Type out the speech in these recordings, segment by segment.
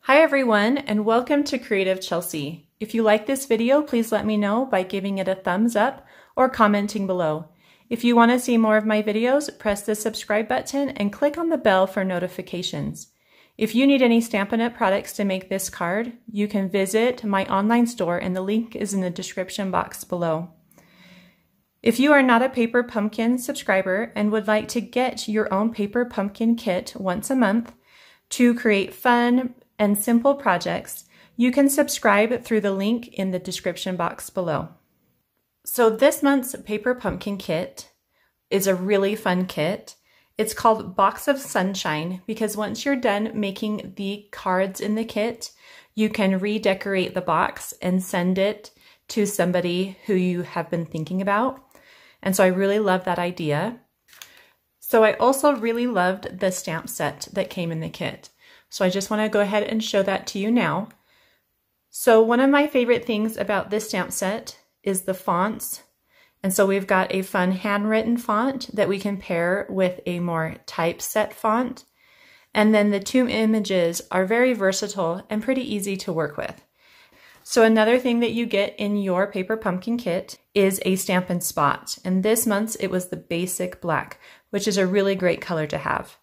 Hi everyone, and welcome to Creative Chelsea. If you like this video, please let me know by giving it a thumbs up or commenting below. If you want to see more of my videos, press the subscribe button and click on the bell for notifications. If you need any Stampin' products to make this card, you can visit my online store and the link is in the description box below. If you are not a Paper Pumpkin subscriber and would like to get your own Paper Pumpkin kit once a month to create fun and simple projects, you can subscribe through the link in the description box below. So this month's Paper Pumpkin kit is a really fun kit. It's called Box of Sunshine because once you're done making the cards in the kit, you can redecorate the box and send it to somebody who you have been thinking about. And so I really love that idea. So I also really loved the stamp set that came in the kit. So I just want to go ahead and show that to you now. So one of my favorite things about this stamp set is the fonts. And so we've got a fun handwritten font that we can pair with a more typeset font. And then the two images are very versatile and pretty easy to work with. So another thing that you get in your Paper Pumpkin kit is a Stampin' Spot. And this month's it was the basic black, which is a really great color to have.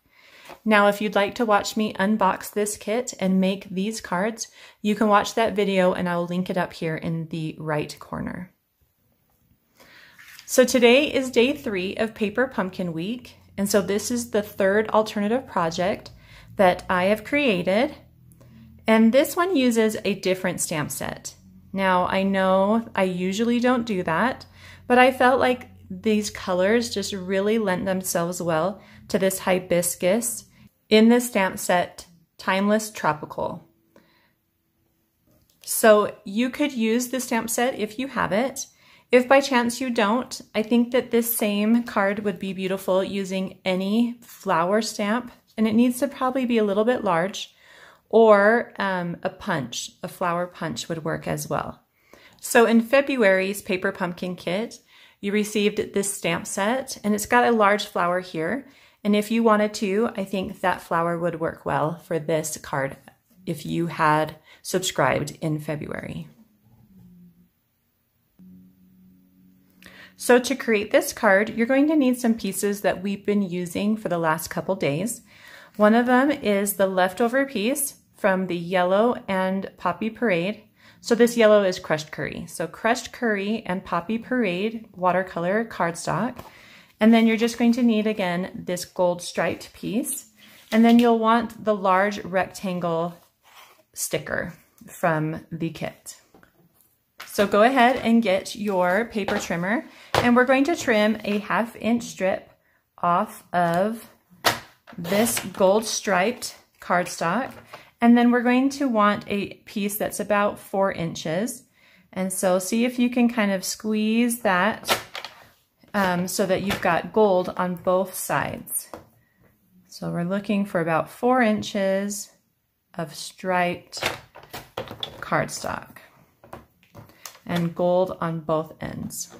Now, if you'd like to watch me unbox this kit and make these cards, you can watch that video and I'll link it up here in the right corner. So today is day 3 of Paper Pumpkin Week. And so this is the third alternative project that I have created. And this one uses a different stamp set. Now, I know I usually don't do that, but I felt like these colors just really lent themselves well to this hibiscus in the stamp set Timeless Tropical. So you could use the stamp set if you have it. If by chance you don't, I think that this same card would be beautiful using any flower stamp, and it needs to probably be a little bit large, or a flower punch would work as well. So in February's Paper Pumpkin kit, you received this stamp set, and it's got a large flower here. And if you wanted to, I think that flower would work well for this card if you had subscribed in February. So to create this card, you're going to need some pieces that we've been using for the last couple days. One of them is the leftover piece from the Yellow and Poppy Parade. So this yellow is crushed curry. So crushed curry and Poppy Parade watercolor cardstock. And then you're just going to need, again, this gold striped piece. And then you'll want the large rectangle sticker from the kit. So go ahead and get your paper trimmer. And we're going to trim a 1/2 inch strip off of this gold striped cardstock. And then we're going to want a piece that's about 4 inches. And so see if you can kind of squeeze that so that you've got gold on both sides. So we're looking for about 4 inches of striped cardstock and gold on both ends.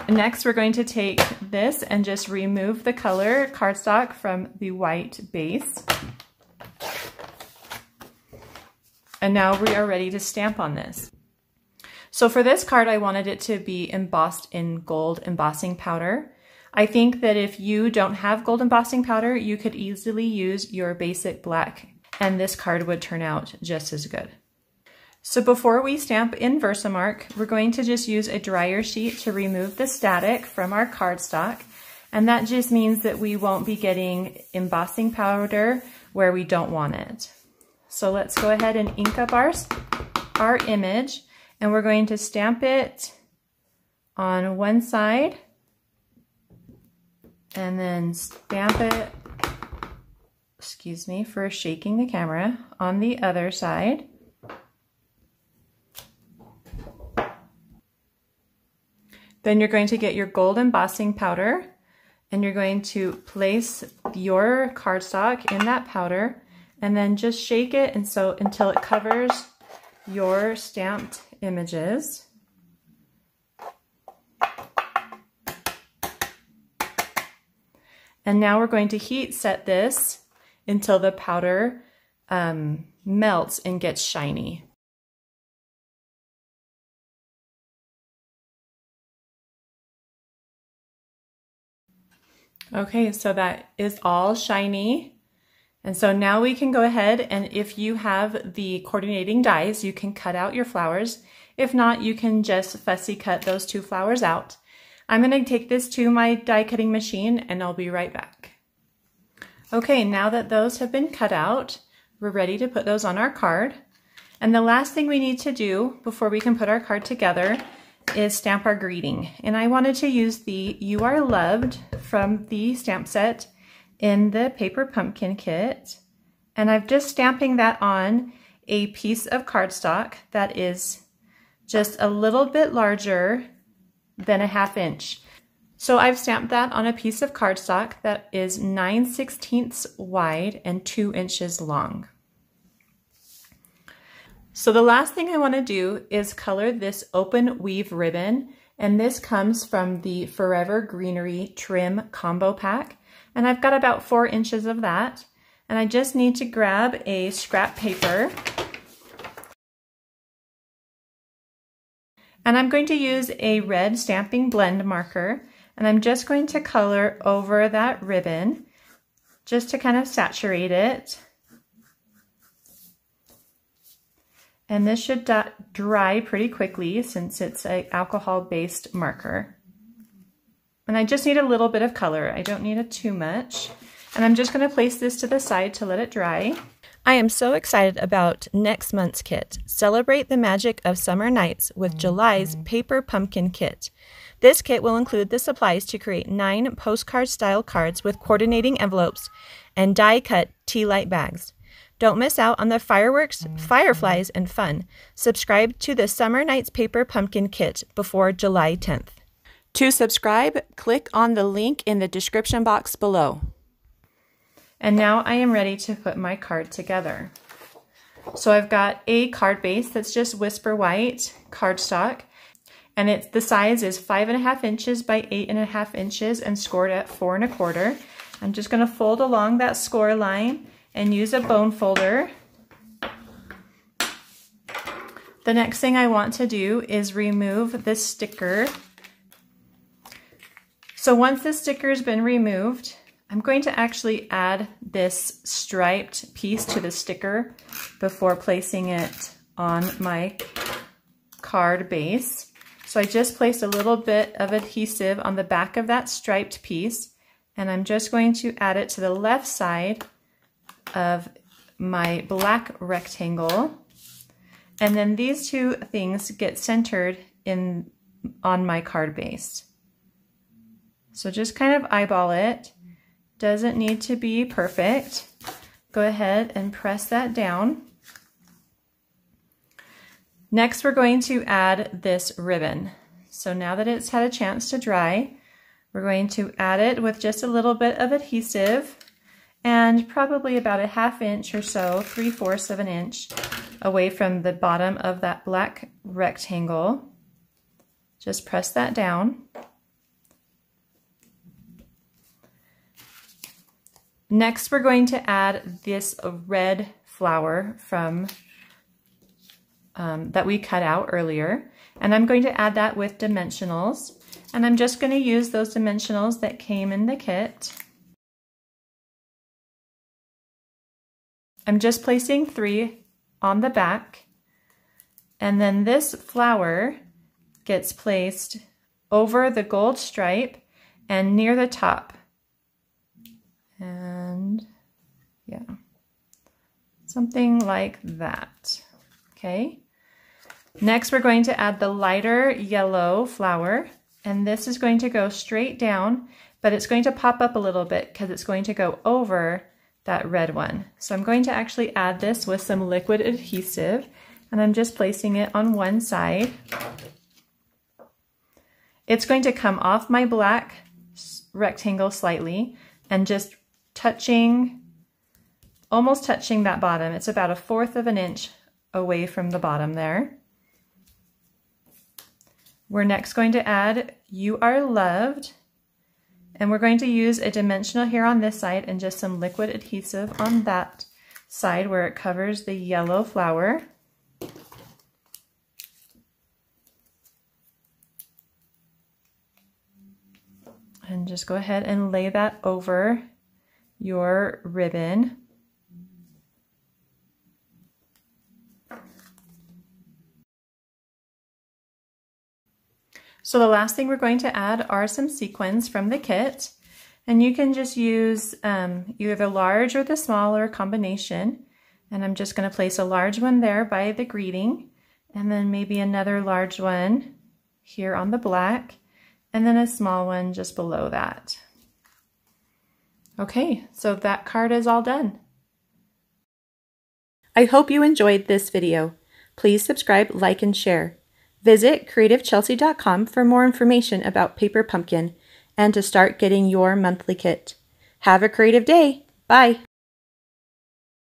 Next, we're going to take this and just remove the color cardstock from the white base. And now we are ready to stamp on this. So for this card, I wanted it to be embossed in gold embossing powder. I think that if you don't have gold embossing powder, you could easily use your basic black, and this card would turn out just as good. So before we stamp in VersaMark, we're going to just use a dryer sheet to remove the static from our cardstock. And that just means that we won't be getting embossing powder where we don't want it. So let's go ahead and ink up our image, and we're going to stamp it on one side and then stamp it, excuse me for shaking the camera, on the other side. Then you're going to get your gold embossing powder and you're going to place your cardstock in that powder and then just shake it until it covers your stamped images. And now we're going to heat set this until the powder melts and gets shiny. Okay, so that is all shiny. And so now we can go ahead, and if you have the coordinating dies, you can cut out your flowers. If not, you can just fussy cut those 2 flowers out. I'm going to take this to my die cutting machine and I'll be right back. Okay, now that those have been cut out, we're ready to put those on our card. And the last thing we need to do before we can put our card together is stamp our greeting. And I wanted to use the You Are Loved from the stamp set in the paper pumpkin kit. And I'm just stamping that on a piece of cardstock that is just a little bit larger than a 1/2 inch. So I've stamped that on a piece of cardstock that is 9/16 wide and 2 inches long. So the last thing I want to do is color this open weave ribbon, and this comes from the Forever Greenery Trim Combo Pack, and I've got about 4 inches of that, and I just need to grab a scrap paper, and I'm going to use a red stamping blend marker, and I'm just going to color over that ribbon just to kind of saturate it. And this should dry pretty quickly since it's an alcohol-based marker. And I just need a little bit of color. I don't need it too much. And I'm just going to place this to the side to let it dry. I am so excited about next month's kit. Celebrate the magic of summer nights with July's Paper Pumpkin Kit. This kit will include the supplies to create 9 postcard-style cards with coordinating envelopes and die-cut tea light bags. Don't miss out on the fireworks, fireflies, and fun. Subscribe to the Summer Nights Paper Pumpkin Kit before July 10th. To subscribe, click on the link in the description box below. And now I am ready to put my card together. So I've got a card base that's just Whisper White Cardstock, and the size is 5.5 inches by 8.5 inches and scored at 4 1/4. I'm just going to fold along that score line and use a bone folder. The next thing I want to do is remove this sticker. So once the sticker has been removed, I'm going to actually add this striped piece to the sticker before placing it on my card base. So I just placed a little bit of adhesive on the back of that striped piece, and I'm just going to add it to the left side of my black rectangle, and then these 2 things get centered on my card base. So just kind of eyeball it. Doesn't need to be perfect. Go ahead and press that down. Next, we're going to add this ribbon. So now that it's had a chance to dry, we're going to add it with just a little bit of adhesive, and probably about a 1/2 inch or so, 3/4 of an inch away from the bottom of that black rectangle. Just press that down. Next, we're going to add this red flower from that we cut out earlier, and I'm going to add that with dimensionals, and I'm just going to use those dimensionals that came in the kit. I'm just placing 3 on the back, and then this flower gets placed over the gold stripe and near the top. And yeah, something like that. Okay. Next, we're going to add the lighter yellow flower, and this is going to go straight down, but it's going to pop up a little bit because it's going to go over that red one. So I'm going to actually add this with some liquid adhesive, and I'm just placing it on one side. It's going to come off my black rectangle slightly and just almost touching that bottom. It's about 1/4 of an inch away from the bottom there. We're next going to add You Are Loved, and we're going to use a dimensional here on this side and just some liquid adhesive on that side where it covers the yellow flower. And just go ahead and lay that over your ribbon. So the last thing we're going to add are some sequins from the kit. And you can just use either the large or the small or a combination. And I'm just going to place a large one there by the greeting, and then maybe another large one here on the black, and then a small one just below that. Okay, so that card is all done. I hope you enjoyed this video. Please subscribe, like, and share. Visit creativechelsea.com for more information about Paper Pumpkin and to start getting your monthly kit. Have a creative day. Bye.